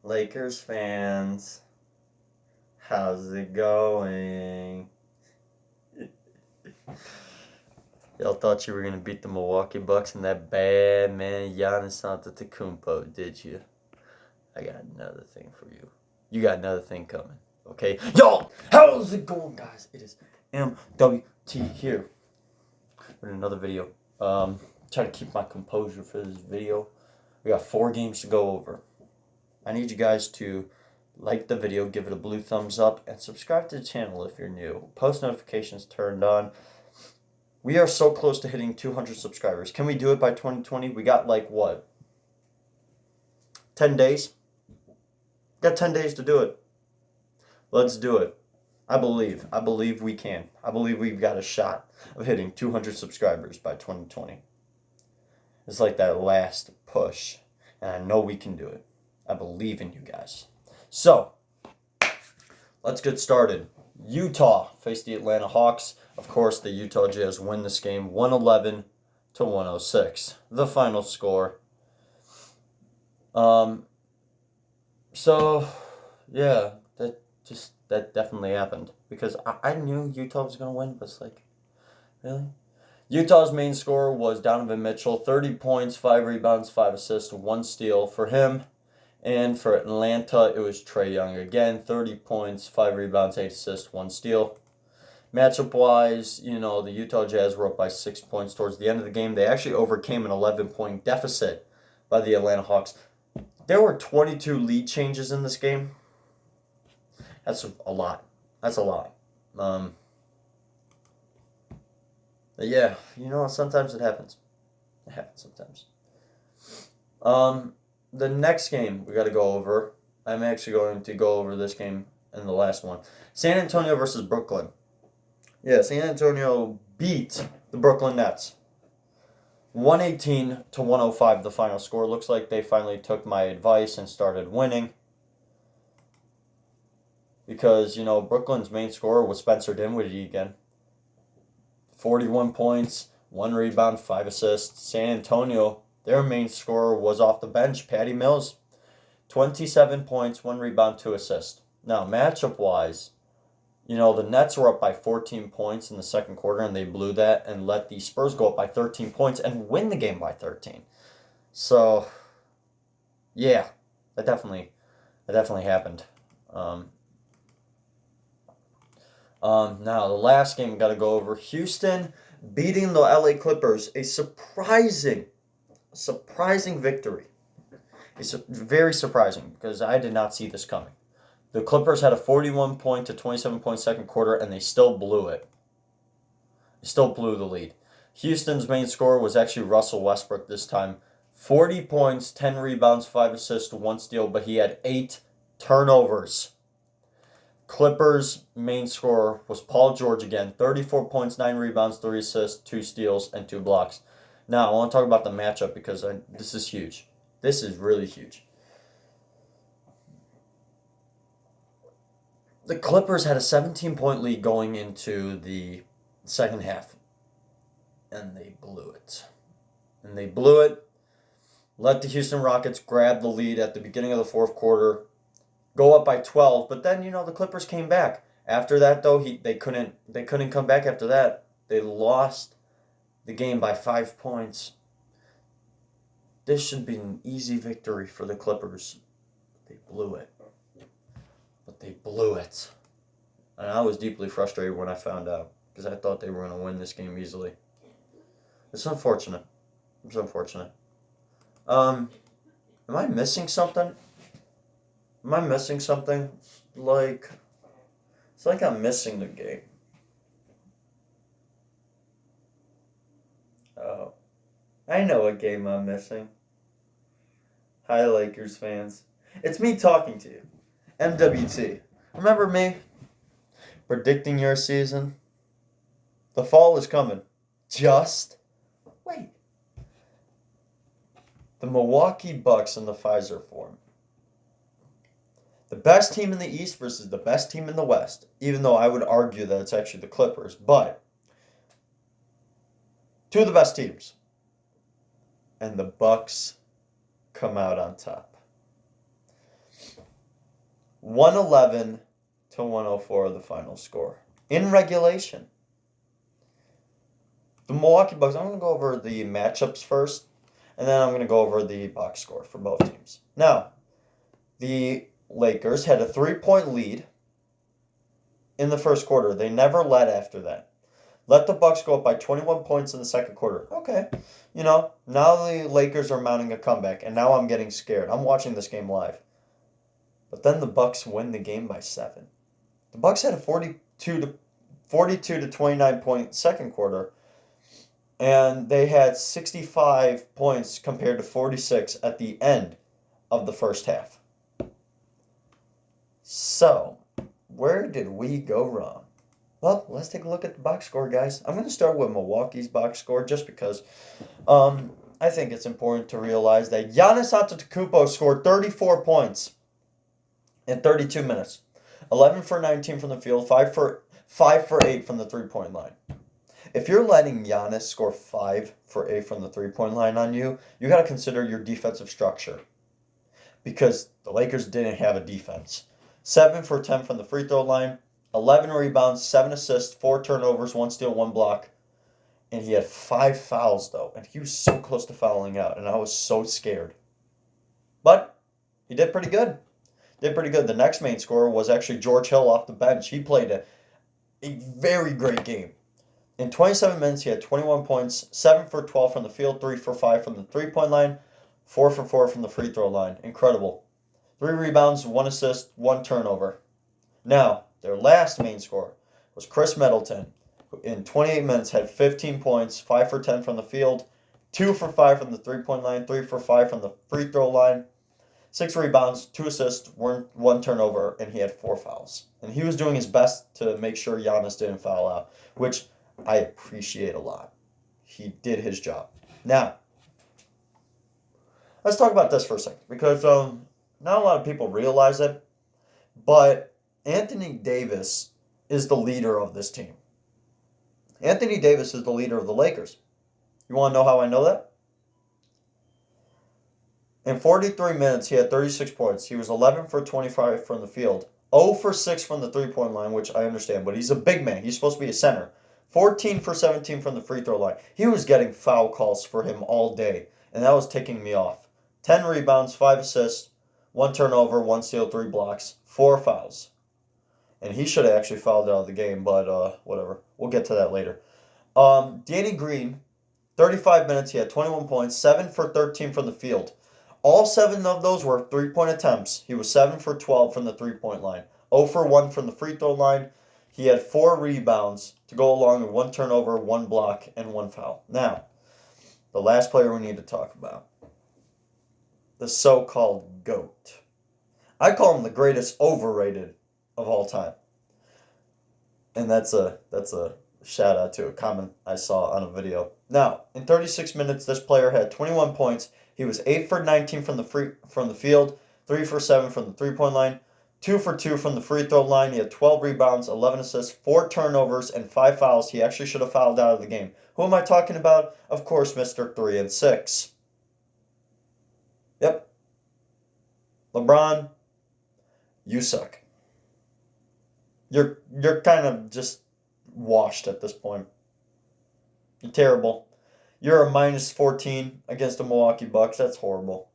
Lakers fans, how's it going? Y'all thought you were going to beat the Milwaukee Bucks and that bad man Giannis Antetokounmpo, did you? I got another thing for you. You got another thing coming, okay? Yo, how's it going, guys? It is MWT here with another video. Try to keep my composure for this video. We got 4 games to go over. I need you guys to like the video, give it a blue thumbs up, and subscribe to the channel if you're new. Post notifications turned on. We are so close to hitting 200 subscribers. Can we do it by 2020? We got like what? 10 days? Got 10 days to do it. Let's do it. I believe we can. I believe we've got a shot of hitting 200 subscribers by 2020. It's like that last push, and I know we can do it. I believe in you guys. So, let's get started. Utah faced the Atlanta Hawks. Of course, the Utah Jazz win this game 111-106. The final score. So, yeah, that definitely happened. Because I knew Utah was going to win, but it's like, really? Utah's main scorer was Donovan Mitchell, 30 points, 5 rebounds, 5 assists, 1 steal for him. And for Atlanta, it was Trae Young again, 30 points, 5 rebounds, 8 assists, 1 steal. Matchup-wise, the Utah Jazz were up by 6 points towards the end of the game. They actually overcame an 11-point deficit by the Atlanta Hawks. There were 22 lead changes in this game. That's a lot. That's a lot. Yeah, sometimes it happens. It happens sometimes. The next game we got to go over, I'm actually going to go over this game and the last one. San Antonio versus Brooklyn. Yeah, San Antonio beat the Brooklyn Nets. 118-105 the final score. Looks like they finally took my advice and started winning. Because, Brooklyn's main scorer was Spencer Dinwiddie again. 41 points, 1 rebound, 5 assists. San Antonio, their main scorer was off the bench, Patty Mills. 27 points, 1 rebound, 2 assists. Now, matchup-wise, the Nets were up by 14 points in the second quarter, and they blew that and let the Spurs go up by 13 points and win the game by 13. So, yeah, that definitely happened. Now, the last game we got to go over. Houston beating the LA Clippers. A surprising victory. It's very surprising because I did not see this coming. The Clippers had a 41-point to 27-point second quarter, and they still blew it. They still blew the lead. Houston's main scorer was actually Russell Westbrook this time. 40 points, 10 rebounds, 5 assists, 1 steal, but he had 8 turnovers. Clippers' main scorer was Paul George again. 34 points, 9 rebounds, 3 assists, 2 steals, and 2 blocks. Now, I want to talk about the matchup because this is huge. This is really huge. The Clippers had a 17-point lead going into the second half. And they blew it. Let the Houston Rockets grab the lead at the beginning of the fourth quarter. Go up by 12. But then, the Clippers came back. After that, though, they couldn't come back after that. They lost the game by 5 points. This should be an easy victory for the Clippers. They blew it. And I was deeply frustrated when I found out because I thought they were going to win this game easily. It's unfortunate. Am I missing something? It's like I'm missing the game. Oh. I know what game I'm missing. Hi, Lakers fans. It's me talking to you. MWT. Remember me? Predicting your season? The fall is coming. Just wait. The Milwaukee Bucks in the Pfizer form. The best team in the East versus the best team in the West. Even though I would argue that it's actually the Clippers. But 2 of the best teams. And the Bucks come out on top. 111 to 104 the final score. In regulation. The Milwaukee Bucks, I'm going to go over the matchups first, and then I'm going to go over the box score for both teams. Now, the Lakers had a 3-point lead in the first quarter. They never led after that. Let the Bucks go up by 21 points in the second quarter. Okay. Now the Lakers are mounting a comeback, and now I'm getting scared. I'm watching this game live. But then the Bucks win the game by 7. The Bucks had a 42 to 29 point second quarter, and they had 65 points compared to 46 at the end of the first half. So, where did we go wrong? Well, let's take a look at the box score, guys. I'm going to start with Milwaukee's box score just because I think it's important to realize that Giannis Antetokounmpo scored 34 points in 32 minutes. 11 for 19 from the field, 5 for 8 from the three-point line. If you're letting Giannis score 5 for 8 from the three-point line on you, you got to consider your defensive structure. Because the Lakers didn't have a defense. 7 for 10 from the free throw line, 11 rebounds, 7 assists, 4 turnovers, 1 steal, 1 block. And he had 5 fouls, though. And he was so close to fouling out. And I was so scared. But he did pretty good. The next main scorer was actually George Hill off the bench. He played a very great game. In 27 minutes, he had 21 points, 7 for 12 from the field, 3 for 5 from the three-point line, 4 for 4 from the free throw line. Incredible. 3 rebounds, 1 assist, 1 turnover. Now, their last main scorer was Chris Middleton, who in 28 minutes had 15 points, 5 for 10 from the field, 2 for 5 from the three-point line, 3 for 5 from the free throw line, 6 rebounds, 2 assists, 1 turnover, and he had 4 fouls. And he was doing his best to make sure Giannis didn't foul out, which I appreciate a lot. He did his job. Now, let's talk about this for a second, because not a lot of people realize it, but Anthony Davis is the leader of this team. Anthony Davis is the leader of the Lakers. You want to know how I know that? In 43 minutes, he had 36 points. He was 11 for 25 from the field, 0 for 6 from the three-point line, which I understand, but he's a big man. He's supposed to be a center. 14 for 17 from the free throw line. He was getting foul calls for him all day, and that was ticking me off. 10 rebounds, 5 assists, 1 turnover, 1 steal, 3 blocks, 4 fouls. And he should have actually fouled out of the game, but whatever. We'll get to that later. Danny Green, 35 minutes. He had 21 points, 7 for 13 from the field. All 7 of those were three-point attempts. He was 7 for 12 from the three-point line, 0 for 1 from the free throw line. He had 4 rebounds to go along with 1 turnover, 1 block, and 1 foul. Now, the last player we need to talk about. The so-called GOAT. I call him the greatest overrated of all time. And that's a shout out to a comment I saw on a video. Now, in 36 minutes, this player had 21 points. He was 8 for 19 from the field, 3 for 7 from the three-point line, 2 for 2 from the free throw line. He had 12 rebounds, 11 assists, 4 turnovers, and 5 fouls. He actually should have fouled out of the game. Who am I talking about? Of course, Mr. 3 and 6. Yep. LeBron, you suck. You're kind of just washed at this point. You're terrible. You're a minus 14 against the Milwaukee Bucks. That's horrible.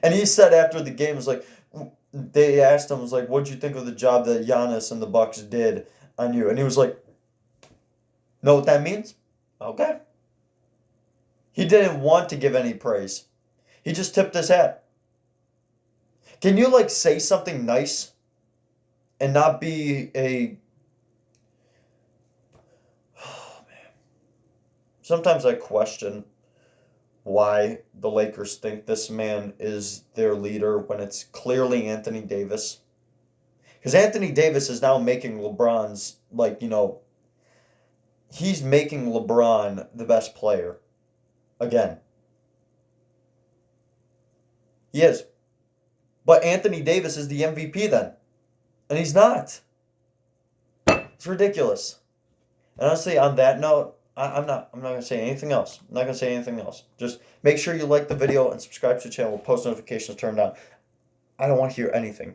And he said after the game, they asked him, what'd you think of the job that Giannis and the Bucks did on you? And he was like, know what that means? Okay. He didn't want to give any praise. He just tipped his hat. Can you say something nice and not be a... Oh, man. Sometimes I question why the Lakers think this man is their leader when it's clearly Anthony Davis. Because Anthony Davis is now making LeBron's, he's making LeBron the best player. Again. He is. But Anthony Davis is the MVP then. And he's not. It's ridiculous. And honestly, on that note, I'm not going to say anything else. I'm not going to say anything else. Just make sure you like the video and subscribe to the channel with post notifications turned on. I don't want to hear anything.